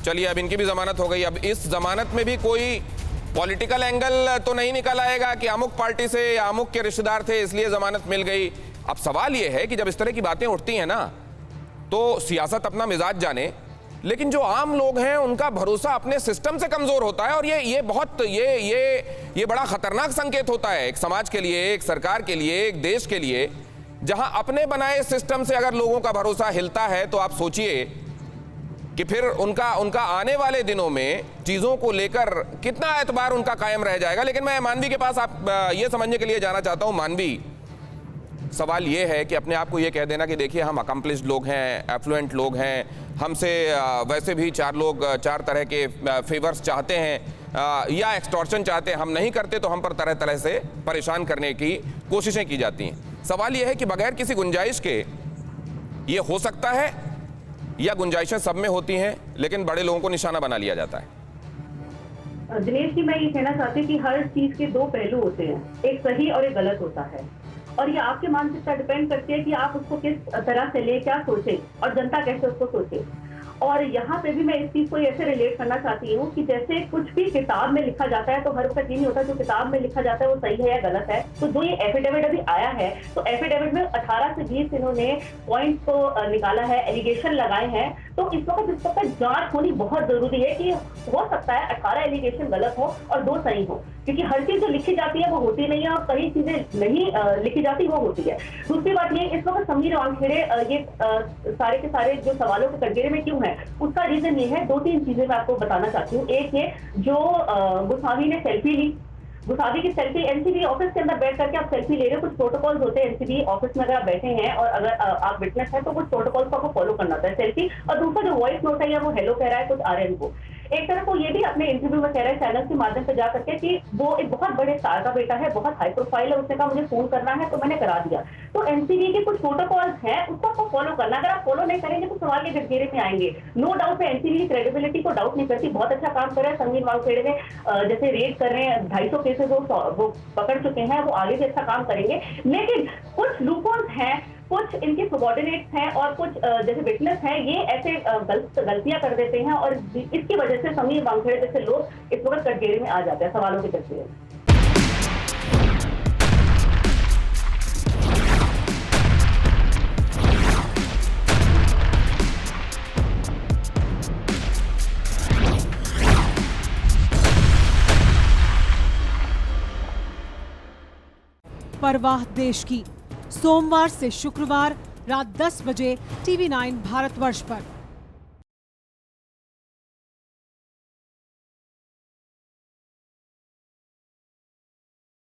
चलिए अब इनकी भी जमानत हो गई। अब इस जमानत में भी कोई पॉलिटिकल एंगल तो नहीं निकल आएगा कि अमुक पार्टी से या अमुक के रिश्तेदार थे इसलिए जमानत मिल गई। अब सवाल यह है कि जब इस तरह की बातें उठती हैं ना, तो सियासत अपना मिजाज जाने, लेकिन जो आम लोग हैं उनका भरोसा अपने सिस्टम से कमजोर होता है। और ये बहुत ये बड़ा खतरनाक संकेत होता है एक समाज के लिए, एक सरकार के लिए, एक देश के लिए, जहां अपने बनाए सिस्टम से अगर लोगों का भरोसा हिलता है तो आप सोचिए कि फिर उनका आने वाले दिनों में चीजों को लेकर कितना एतबार उनका कायम रह जाएगा। लेकिन मैं मानवी के पास आप ये समझने के लिए जाना चाहता हूं। मानवी, सवाल ये है कि अपने आप को ये कह देना कि देखिए हम अकम्प्लिश्ड लोग हैं, एफ्लुएंट लोग हैं, हमसे वैसे भी चार तरह के फेवर्स चाहते हैं या एक्सटॉर्शन चाहते हैं, हम नहीं करते तो हम पर तरह तरह से परेशान करने की कोशिशें की जाती हैं। सवाल ये है कि बगैर किसी गुंजाइश के ये हो सकता है या गुंजाइशें सब में होती हैं लेकिन बड़े लोगों को निशाना बना लिया जाता है? दिनेश जी, मैं ये कहना चाहती हूँ कि हर चीज के दो पहलू होते हैं, एक सही और एक गलत होता है, और ये आपके मानसिकता डिपेंड करती है कि आप उसको किस तरह से ले, क्या सोचे और जनता कैसे उसको सोचे। और यहाँ पे भी मैं इस चीज को ऐसे रिलेट करना चाहती हूँ कि जैसे कुछ भी किताब में लिखा जाता है तो हर वक्त ये नहीं होता जो किताब में लिखा जाता है वो सही है या गलत है। तो जो ये एफिडेविट अभी आया है, तो एफिडेविट में 18 से 20 इन्होंने पॉइंट्स को निकाला है, एलिगेशन लगाए हैं। तो इस वक्त जांच होनी बहुत जरूरी है कि हो सकता है 18 एलिगेशन गलत हो और 2 सही हो, क्योंकि हर चीज जो लिखी जाती है वो होती नहीं है और कई चीजें नहीं लिखी जाती वो होती है। दूसरी बात ये, इस वक्त समीर वानखेड़े ये सारे के सारे जो सवालों के कटघरे में क्यों है, उसका रीजन ये है, 2-3 चीजें मैं आपको बताना चाहती हूँ। एक ये, जो गुसावी ने सेल्फी ली, गुसावी की सेल्फी एनसीबी ऑफिस के अंदर बैठ करके आप सेल्फी ले रहे हो, कुछ प्रोटोकॉल्स होते हैं एनसीबी ऑफिस में, अगर आप बैठे हैं और अगर आप विटनेस है तो कुछ प्रोटोकॉल्स को आपको फॉलो करना होता है, सेल्फी। और दूसरा जो वॉइस नोट है या वो हेलो कह रहा है कुछ आर्यन को, एक तरफ वो ये भी अपने इंटरव्यू में कह रहा है चैनल के माध्यम से जा करके कि वो एक बहुत बड़े स्टार का बेटा है, बहुत हाई प्रोफाइल है, उसने कहा मुझे फोन करना है तो मैंने करा दिया। तो एनसीबी के कुछ प्रोटोकॉल्स हैं, उसको आपको फॉलो करना, अगर आप फॉलो नहीं करेंगे तो सवाल के घेरे में आएंगे। नो डाउट है एनसीबी की क्रेडिबिलिटी को डाउट नहीं करती, बहुत अच्छा काम कर रहा है। समीर वानखेड़े ने जैसे रेड कर रहे हैं, 250 केसेस वो पकड़ चुके हैं, वो आगे से अच्छा काम करेंगे। लेकिन कुछ लूपहोल्स हैं, कुछ इनके सबॉर्डिनेट्स हैं और कुछ जैसे विटनेस हैं, ये ऐसे गलतियां कर देते हैं और इसकी वजह से समीर वानखेड़े जैसे लोग इस वक्त कटघरे में आ जाते हैं सवालों के कटघरे में। परवाह देश की, सोमवार से शुक्रवार रात 10 बजे TV9 भारतवर्ष पर।